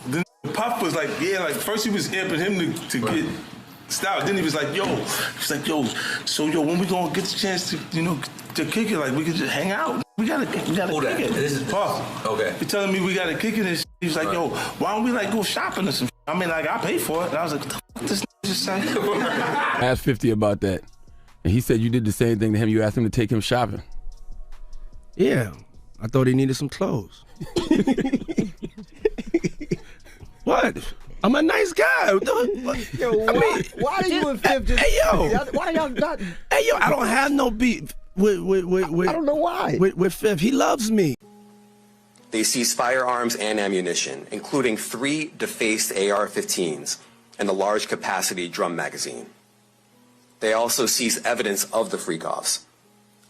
Then Puff was like, yeah, like first he was amping him to get stopped. Then he was like, yo, so when we gonna get the chance to, to kick it, like we could just hang out. We gotta kick it. This is Puff. Okay. He telling me we gotta kick it and shit. He was like, yo, why don't we like go shopping or some shit? I mean, like I pay for it. And I was like, what the fuck this just say? I asked 50 about that, and he said you did the same thing to him. You asked him to take him shopping. Yeah, I thought he needed some clothes. What? I'm a nice guy. Yo, why are you and Fifth just... Hey, yo. Why are y'all not... Hey, yo, I don't have no beef with I don't know why. With Fifth. He loves me. They seized firearms and ammunition, including 3 defaced AR-15s and a large capacity drum magazine. They also seized evidence of the freak-offs,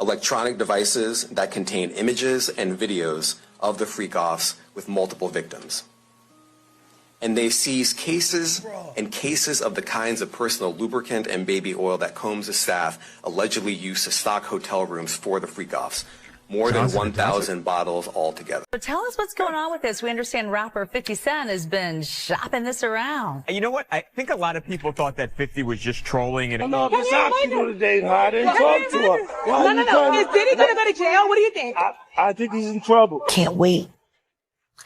electronic devices that contain images and videos of the freak-offs with multiple victims. And they seized cases and cases of the kinds of personal lubricant and baby oil that Combs' staff allegedly used to stock hotel rooms for the freak-offs. More than 1,000 bottles altogether. So tell us what's going on with this. We understand rapper 50 Cent has been shopping this around. You know what? I think a lot of people thought that 50 was just trolling. And No, this optional today, I didn't talk to her. No. Is Diddy gonna go to jail? What do you think? I think he's in trouble. Can't wait.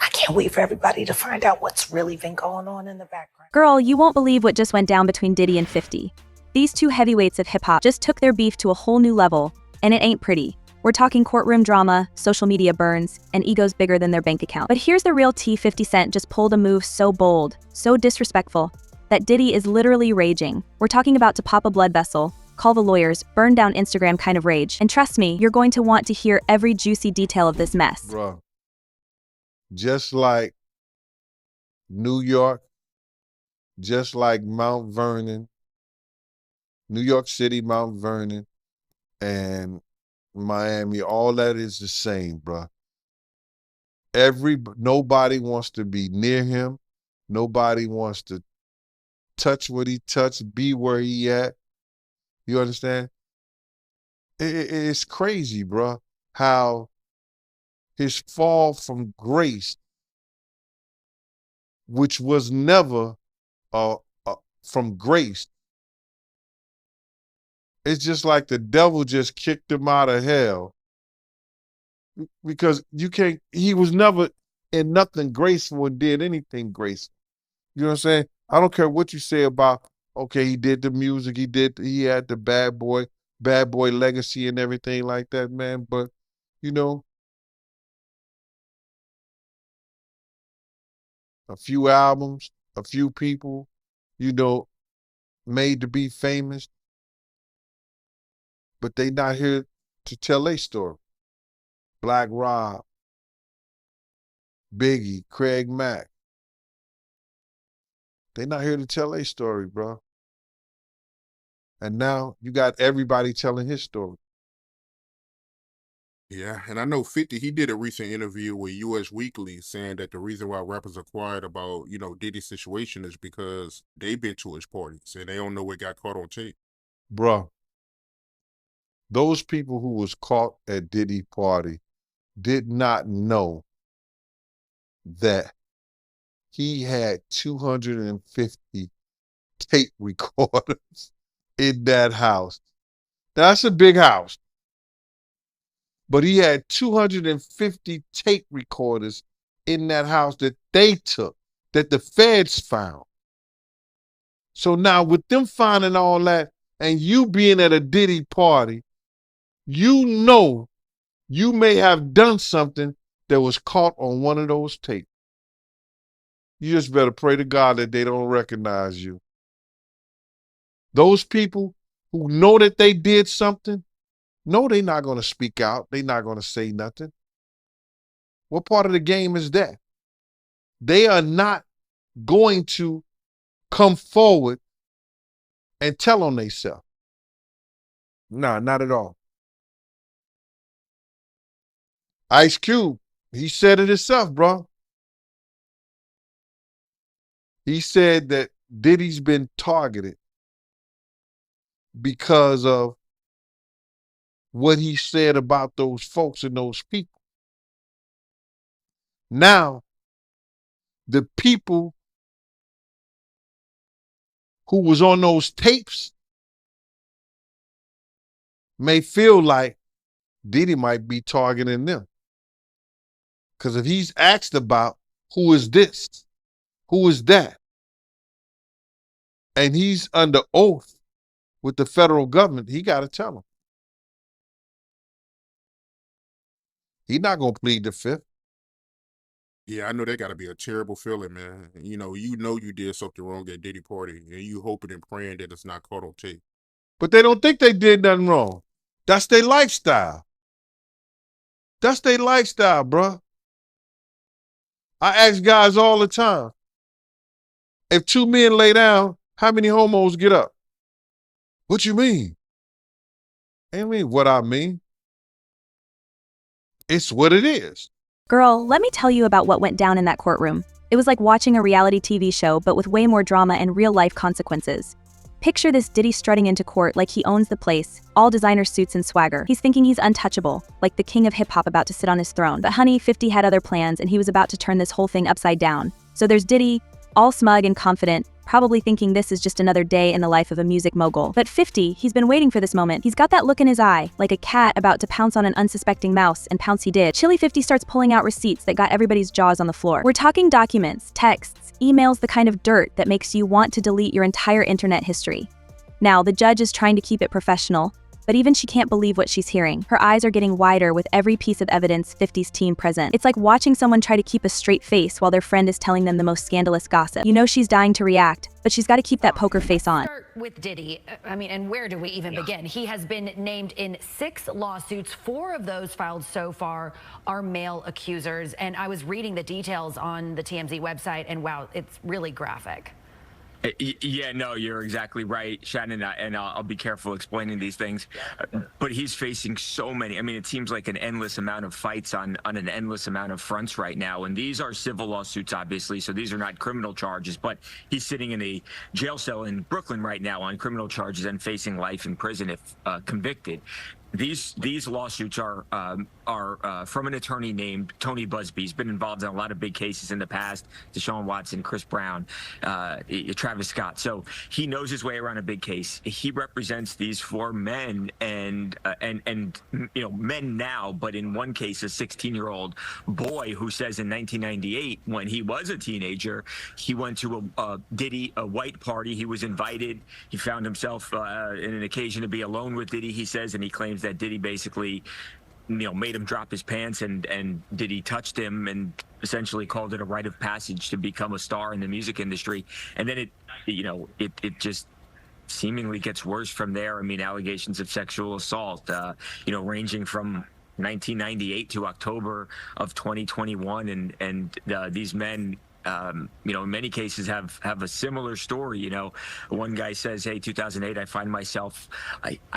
I can't wait for everybody to find out what's really been going on in the background. Girl, you won't believe what just went down between Diddy and 50. These two heavyweights of hip-hop just took their beef to a whole new level, and it ain't pretty. We're talking courtroom drama, social media burns, and egos bigger than their bank account. But here's the real tea. 50 Cent just pulled a move so bold, so disrespectful, that Diddy is literally raging. We're talking about to pop a blood vessel, call the lawyers, burn down Instagram kind of rage. And trust me, you're going to want to hear every juicy detail of this mess. Bruh, just like New York, just like Mount Vernon, New York City, Mount Vernon, and Miami, all that is the same, bruh. Nobody wants to be near him. Nobody wants to touch what he touched, be where he at. You understand? It's crazy, bruh, how his fall from grace, which was never from grace, it's just like the devil just kicked him out of hell, because he was never in nothing graceful and did anything graceful. You know what I'm saying? I don't care what you say about, okay, he did the music, he had the bad boy legacy and everything like that, man. But, a few albums, a few people, made to be famous, but they not here to tell their story. Black Rob, Biggie, Craig Mack. They not here to tell their story, bro. And now you got everybody telling his story. Yeah, and I know 50, he did a recent interview with US Weekly saying that the reason why rappers are quiet about, Diddy's situation is because they've been to his parties and they don't know what got caught on tape. Bro, those people who was caught at Diddy party did not know that he had 250 tape recorders in that house. That's a big house. But he had 250 tape recorders in that house that they took, that the feds found. So now with them finding all that and you being at a Diddy party, you may have done something that was caught on one of those tapes. You just better pray to God that they don't recognize you. Those people who know that they did something, no, they're not going to speak out. They're not going to say nothing. What part of the game is that? They are not going to come forward and tell on themselves. Nah, not at all. Ice Cube, he said it himself, bro. He said that Diddy's been targeted because of what he said about those folks and those people. Now, the people who was on those tapes may feel like Diddy might be targeting them. Because if he's asked about who is this, who is that, and he's under oath with the federal government, he got to tell them. He's not going to plead the fifth. Yeah, I know that got to be a terrible feeling, man. You know you did something wrong at Diddy party, and you hoping and praying that it's not caught on tape. But they don't think they did nothing wrong. That's their lifestyle. That's their lifestyle, bro. I ask guys all the time, if two men lay down, how many homos get up? What you mean? I mean what I mean. It's what it is. Girl, let me tell you about what went down in that courtroom. It was like watching a reality TV show, but with way more drama and real-life consequences. Picture this Diddy strutting into court like he owns the place, all designer suits and swagger. He's thinking he's untouchable, like the king of hip-hop about to sit on his throne. But honey, 50 had other plans and he was about to turn this whole thing upside down. So there's Diddy, all smug and confident, probably thinking this is just another day in the life of a music mogul. But 50, he's been waiting for this moment. He's got that look in his eye, like a cat about to pounce on an unsuspecting mouse, and pounce he did. Chilly 50 starts pulling out receipts that got everybody's jaws on the floor. We're talking documents, texts, emails, the kind of dirt that makes you want to delete your entire internet history. Now, the judge is trying to keep it professional, but even she can't believe what she's hearing. Her eyes are getting wider with every piece of evidence 50's team present. It's like watching someone try to keep a straight face while their friend is telling them the most scandalous gossip. You know she's dying to react, but she's got to keep that poker face on. Start with Diddy. I mean, and where do we even begin? He has been named in 6 lawsuits. 4 of those filed so far are male accusers. And I was reading the details on the TMZ website, and wow, it's really graphic. Yeah, no, you're exactly right, Shannon, and I'll be careful explaining these things. But he's facing so many. I mean, it seems like an endless amount of fights on an endless amount of fronts right now. And these are civil lawsuits, obviously, so these are not criminal charges. But he's sitting in a jail cell in Brooklyn right now on criminal charges and facing life in prison if convicted. These lawsuits are from an attorney named Tony Busby. He's been involved in a lot of big cases in the past. Deshaun Watson, Chris Brown, Travis Scott. So he knows his way around a big case. He represents these 4 men and you know, men now, but in one case, a 16-year-old boy who says in 1998, when he was a teenager, he went to a Diddy, a white party. He was invited. He found himself in an occasion to be alone with Diddy, he says, and he claims that Diddy basically, you know, made him drop his pants and Diddy touched him and essentially called it a rite of passage to become a star in the music industry. And then it just seemingly gets worse from there. I mean, allegations of sexual assault, you know, ranging from 1998 to October of 2021, and these men, you know, in many cases have a similar story. You know, one guy says, hey, 2008, I find myself,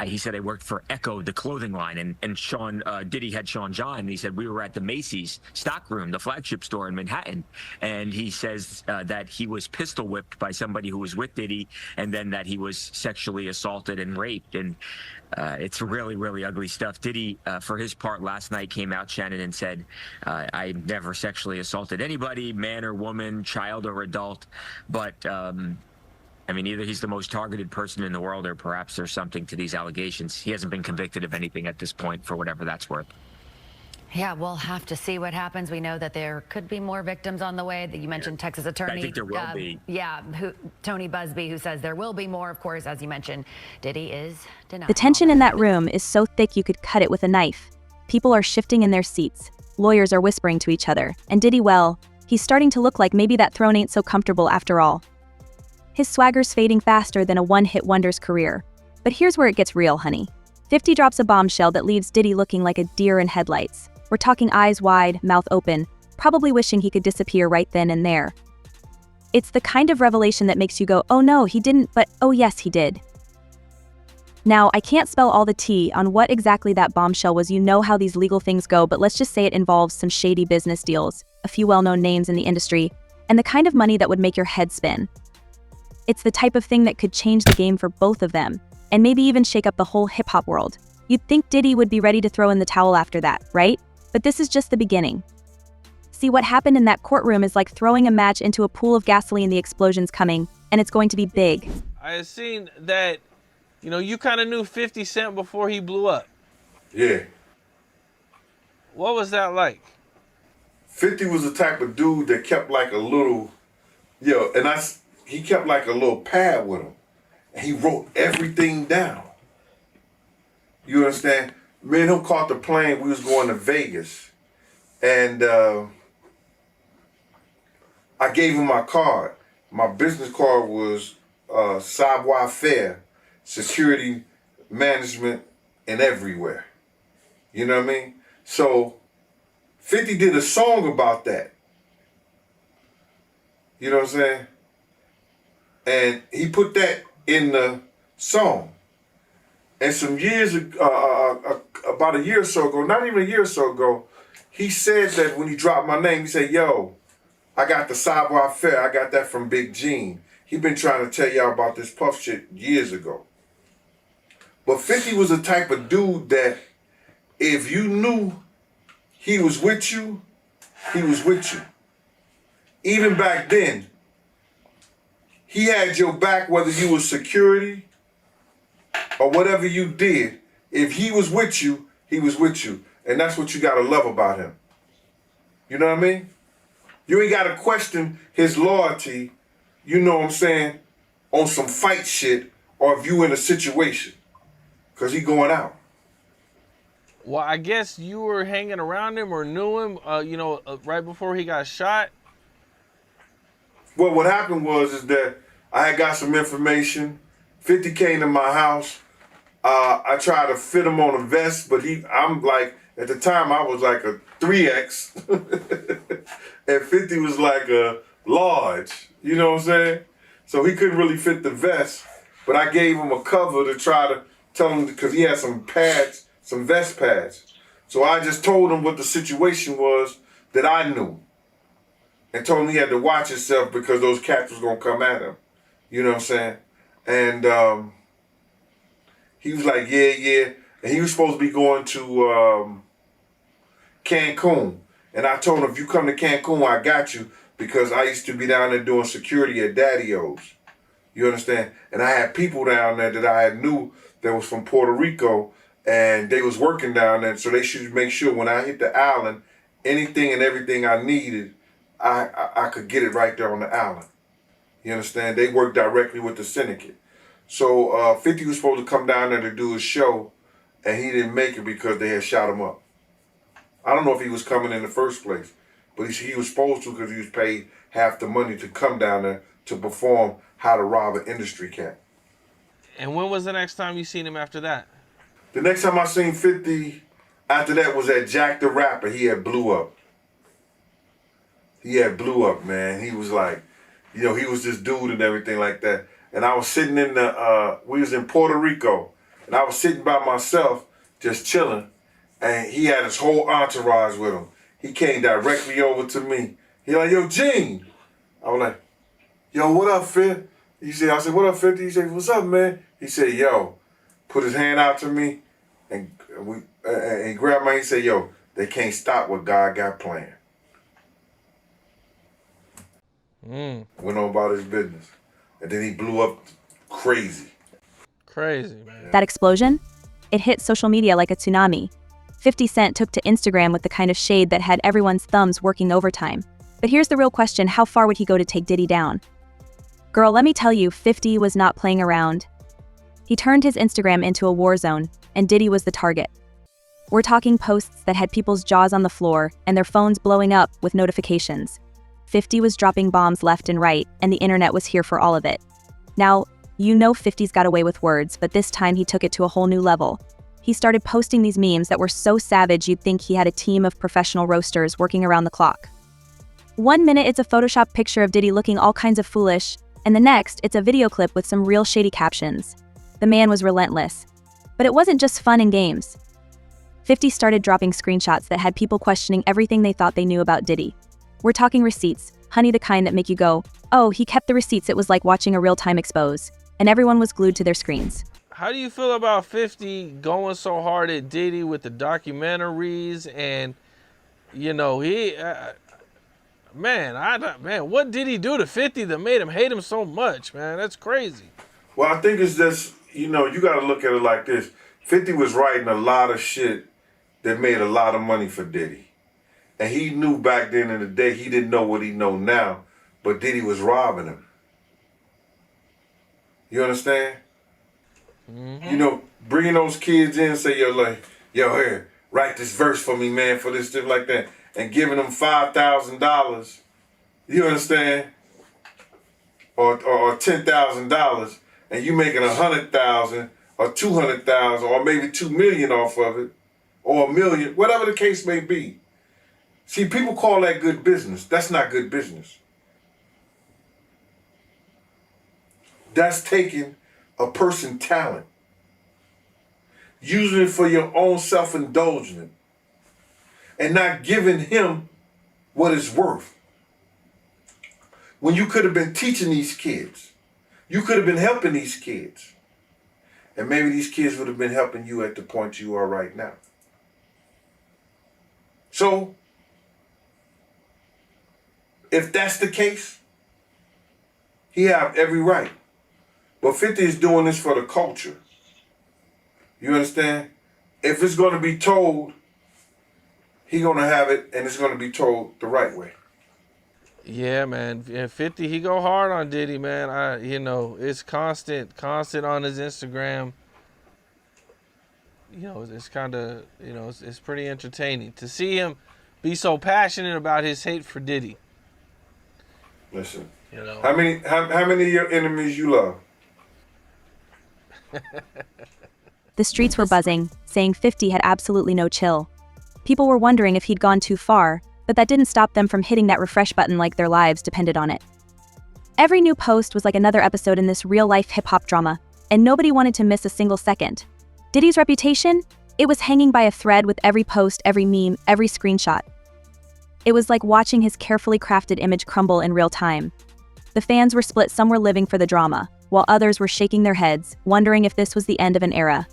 he said, I worked for Echo, the clothing line, and Diddy had Sean John, and he said, we were at the Macy's stockroom, the flagship store in Manhattan, and he says that he was pistol whipped by somebody who was with Diddy, and then that he was sexually assaulted and raped, and it's really, really ugly stuff. Diddy, for his part, last night came out, Shannon, and said, I never sexually assaulted anybody, man or woman, child or adult. But, I mean, either he's the most targeted person in the world or perhaps there's something to these allegations. He hasn't been convicted of anything at this point, for whatever that's worth. Yeah, we'll have to see what happens. We know that there could be more victims on the way. That you mentioned Texas attorney. I think there will be. Yeah, Tony Busby, who says there will be more. Of course, as you mentioned, Diddy is denying. The tension in that room is so thick you could cut it with a knife. People are shifting in their seats. Lawyers are whispering to each other. And Diddy, well, he's starting to look like maybe that throne ain't so comfortable after all. His swagger's fading faster than a one-hit wonder's career. But here's where it gets real, honey. 50 drops a bombshell that leaves Diddy looking like a deer in headlights. We're talking eyes wide, mouth open, probably wishing he could disappear right then and there. It's the kind of revelation that makes you go, oh no, he didn't, but oh yes, he did. Now, I can't spell all the tea on what exactly that bombshell was. You know how these legal things go, but let's just say it involves some shady business deals, a few well-known names in the industry, and the kind of money that would make your head spin. It's the type of thing that could change the game for both of them, and maybe even shake up the whole hip-hop world. You'd think Diddy would be ready to throw in the towel after that, right? But this is just the beginning. See, what happened in that courtroom is like throwing a match into a pool of gasoline. The explosion's coming, and it's going to be big. I had seen that, you know, you kind of knew 50 Cent before he blew up. Yeah. What was that like? 50 was the type of dude that kept like a little, he kept like a little pad with him. And he wrote everything down. You understand? Me and him caught the plane. We was going to Vegas. And I gave him my card. My business card was savoir-faire, security management, and everywhere. You know what I mean? So 50 did a song about that. You know what I'm saying? And he put that in the song. And some years ago, about a year or so ago, not even a year or so ago, he said that when he dropped my name, he said, yo, I got the savoir-faire. I got that from Big Gene. He been trying to tell y'all about this Puff shit years ago. But 50 was the type of dude that if you knew he was with you, he was with you. Even back then, he had your back whether you was security or whatever you did. If he was with you, he was with you. And that's what you gotta love about him. You know what I mean? You ain't gotta question his loyalty, you know what I'm saying, on some fight shit or if you in a situation. Cause he going out. Well, I guess you were hanging around him or knew him, right before he got shot. Well, what happened is that I had got some information. 50 came to my house. I tried to fit him on a vest, but I'm like, at the time I was like a 3X. And 50 was like a large, you know what I'm saying? So he couldn't really fit the vest, but I gave him a cover to try to tell him, because he had some pads, some vest pads. So I just told him what the situation was that I knew. And told him he had to watch himself because those cats was gonna come at him. You know what I'm saying? And he was like, yeah. And he was supposed to be going to Cancun. And I told him, if you come to Cancun, I got you, because I used to be down there doing security at Daddy-O's. You understand? And I had people down there that I had knew that was from Puerto Rico, and they was working down there, so they should make sure when I hit the island, anything and everything I needed, I could get it right there on the island. You understand? They work directly with the syndicate. So 50 was supposed to come down there to do a show, and he didn't make it because they had shot him up. I don't know if he was coming in the first place, but he was supposed to, because he was paid half the money to come down there to perform How to Rob an Industry Cat. And when was the next time you seen him after that? The next time I seen 50 after that was at Jack the Rapper. He had blew up. He had blew up, man. He was like, he was this dude and everything like that. And I was sitting in we was in Puerto Rico, and I was sitting by myself, just chilling, and he had his whole entourage with him. He came directly over to me. He like, yo, Gene. I was like, yo, what up, Fit? I said, what up, 50? He said, what's up, man? He said, yo, put his hand out to me, and he grabbed my hand. He said, yo, they can't stop what God got planned. Went on about his business. And then he blew up crazy. Crazy, man. That explosion? It hit social media like a tsunami. 50 Cent took to Instagram with the kind of shade that had everyone's thumbs working overtime. But here's the real question, how far would he go to take Diddy down? Girl, let me tell you, 50 was not playing around. He turned his Instagram into a war zone, and Diddy was the target. We're talking posts that had people's jaws on the floor and their phones blowing up with notifications. 50 was dropping bombs left and right, and the internet was here for all of it. Now, you know 50's got away with words, but this time he took it to a whole new level. He started posting these memes that were so savage you'd think he had a team of professional roasters working around the clock. 1 minute it's a Photoshop picture of Diddy looking all kinds of foolish, and the next it's a video clip with some real shady captions. The man was relentless. But it wasn't just fun and games. 50 started dropping screenshots that had people questioning everything they thought they knew about Diddy. We're talking receipts, honey, the kind that make you go, oh, he kept the receipts. It was like watching a real-time expose. And everyone was glued to their screens. How do you feel about 50 going so hard at Diddy with the documentaries? And, Man, what did he do to 50 that made him hate him so much, man? That's crazy. Well, I think it's just, you got to look at it like this. 50 was writing a lot of shit that made a lot of money for Diddy. And he knew back then in the day, he didn't know what he know now, but Diddy was robbing him. You understand? Mm-hmm. Bringing those kids in, say, yo, here, write this verse for me, man, for this, stuff like that, and giving them $5,000, you understand? Or $10,000, and you making $100,000 or $200,000 or maybe $2 million off of it, or $1 million, whatever the case may be. See, people call that good business. That's not good business. That's taking a person's talent, using it for your own self-indulgence, and not giving him what it's worth. When you could have been teaching these kids, you could have been helping these kids, and maybe these kids would have been helping you at the point you are right now. So, if that's the case, he have every right. But 50 is doing this for the culture. You understand? If it's going to be told, he going to have it, and it's going to be told the right way. Yeah, man. And 50, he go hard on Diddy, man. It's constant on his Instagram. It's kind of, it's pretty entertaining to see him be so passionate about his hate for Diddy. Listen, how many of your enemies you love? The streets were buzzing, saying 50 had absolutely no chill. People were wondering if he'd gone too far, but that didn't stop them from hitting that refresh button like their lives depended on it. Every new post was like another episode in this real-life hip-hop drama, and nobody wanted to miss a single second. Diddy's reputation? It was hanging by a thread with every post, every meme, every screenshot. It was like watching his carefully crafted image crumble in real time. The fans were split, some were living for the drama, while others were shaking their heads, wondering if this was the end of an era.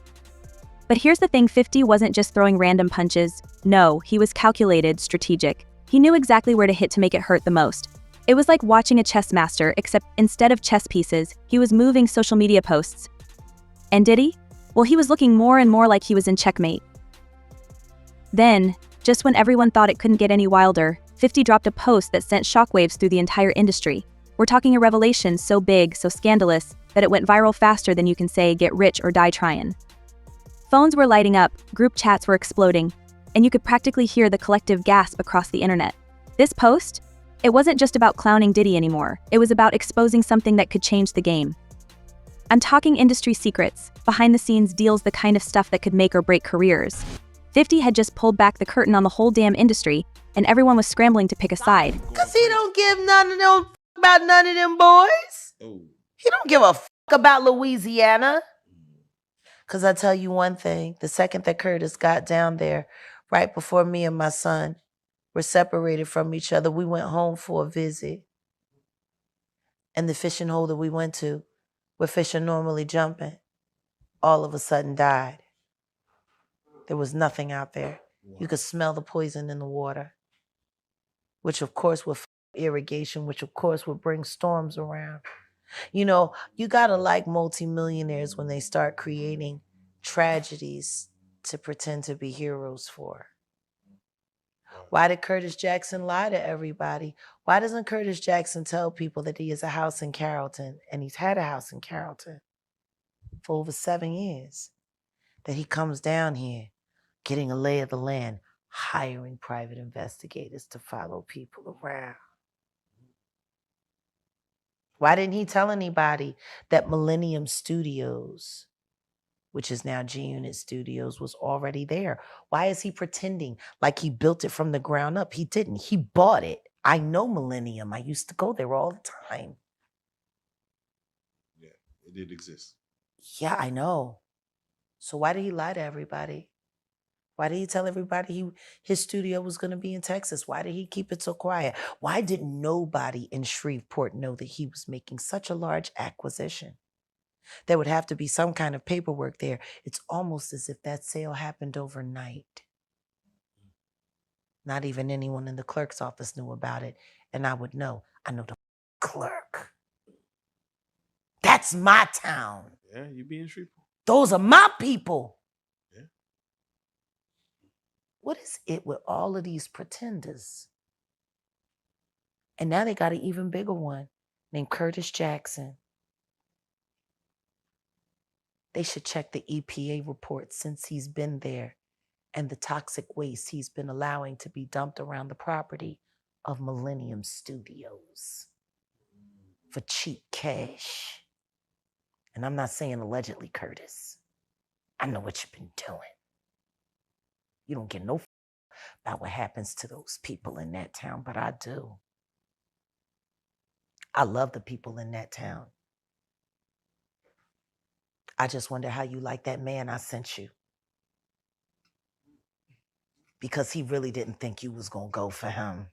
But here's the thing, 50 wasn't just throwing random punches. No, he was calculated, strategic. He knew exactly where to hit to make it hurt the most. It was like watching a chess master, except instead of chess pieces, he was moving social media posts. And Diddy? Well, he was looking more and more like he was in checkmate. Then, just when everyone thought it couldn't get any wilder, 50 dropped a post that sent shockwaves through the entire industry. We're talking a revelation so big, so scandalous, that it went viral faster than you can say get rich or die trying. Phones were lighting up, group chats were exploding, and you could practically hear the collective gasp across the internet. This post? It wasn't just about clowning Diddy anymore, it was about exposing something that could change the game. I'm talking industry secrets, behind-the-scenes deals, the kind of stuff that could make or break careers. 50 had just pulled back the curtain on the whole damn industry, and everyone was scrambling to pick a side. Cause he don't give none of them about none of them boys. He don't give a about Louisiana. Cause I tell you one thing, the second that Curtis got down there, right before me and my son were separated from each other, we went home for a visit. And the fishing hole that we went to, where fish are normally jumping, all of a sudden died. There was nothing out there. You could smell the poison in the water, which of course would irrigation, which of course would bring storms around. You gotta like multimillionaires when they start creating tragedies to pretend to be heroes for. Why did Curtis Jackson lie to everybody? Why doesn't Curtis Jackson tell people that he has a house in Carrollton, and he's had a house in Carrollton for over 7 years? That he comes down here, getting a lay of the land, hiring private investigators to follow people around. Why didn't he tell anybody that Millennium Studios, which is now G-Unit Studios, was already there? Why is he pretending like he built it from the ground up? He didn't. He bought it. I know Millennium. I used to go there all the time. Yeah, it did exist. Yeah, I know. So why did he lie to everybody? Why did he tell everybody his studio was going to be in Texas? Why did he keep it so quiet? Why did nobody in Shreveport know that he was making such a large acquisition? There would have to be some kind of paperwork there. It's almost as if that sale happened overnight. Not even anyone in the clerk's office knew about it. and I would know. I know the clerk. That's my town. Yeah, you be in Shreveport. Those are my people. Yeah. What is it with all of these pretenders? And now they got an even bigger one named Curtis Jackson. They should check the EPA report since he's been there and the toxic waste he's been allowing to be dumped around the property of Millennium Studios for cheap cash. And I'm not saying allegedly, Curtis. I know what you've been doing. You don't get no about what happens to those people in that town, but I do. I love the people in that town. I just wonder how you like that man I sent you. Because he really didn't think you was gonna go for him.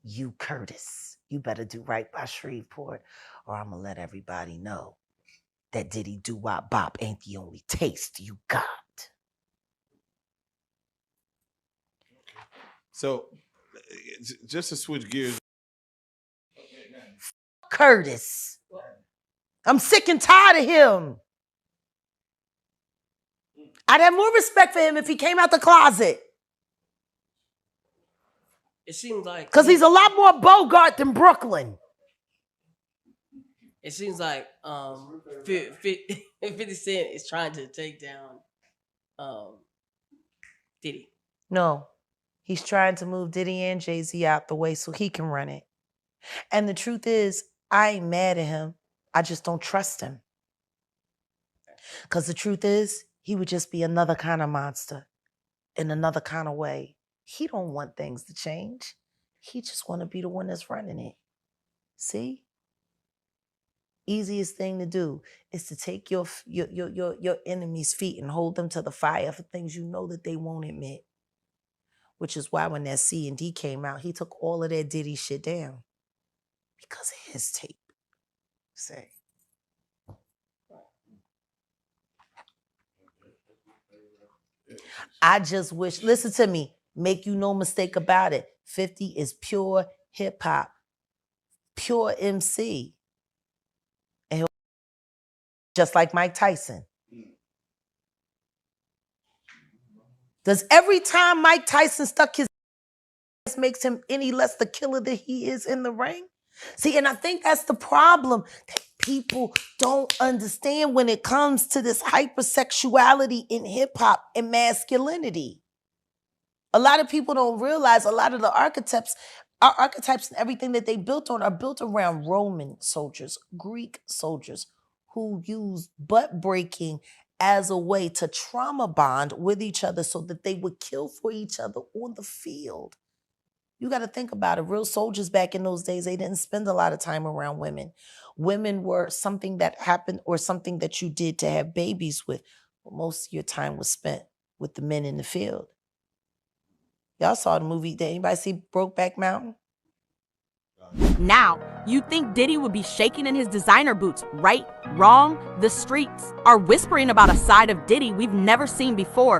You, Curtis, you better do right by Shreveport, or I'm gonna let everybody know that Diddy doo-wop bop ain't the only taste you got. So, just to switch gears. Curtis. I'm sick and tired of him. I'd have more respect for him if he came out the closet. It seems like... Because he's a lot more Bogart than Brooklyn. It seems like 50 Cent is trying to take down Diddy. No, he's trying to move Diddy and Jay-Z out the way so he can run it. And the truth is, I ain't mad at him. I just don't trust him. Because the truth is, he would just be another kind of monster in another kind of way. He don't want things to change. He just want to be the one that's running it. See? Easiest thing to do is to take your enemy's feet and hold them to the fire for things you know that they won't admit. Which is why when that C&D came out, he took all of that Diddy shit down. Because of his tape. Say. I just wish, listen to me, make you no mistake about it. 50 is pure hip hop, pure MC. And he'll just like Mike Tyson. Does every time Mike Tyson stuck his makes him any less the killer that he is in the ring? See, and I think that's the problem that people don't understand when it comes to this hypersexuality in hip hop and masculinity. A lot of people don't realize a lot of the archetypes and everything that they built on are built around Roman soldiers, Greek soldiers who used butt breaking as a way to trauma bond with each other so that they would kill for each other on the field. You got to think about it. Real soldiers back in those days, they didn't spend a lot of time around women. Women were something that happened or something that you did to have babies with. But most of your time was spent with the men in the field. Y'all saw the movie. Did anybody see Brokeback Mountain? Now, you'd think Diddy would be shaking in his designer boots, right? Wrong? The streets are whispering about a side of Diddy we've never seen before.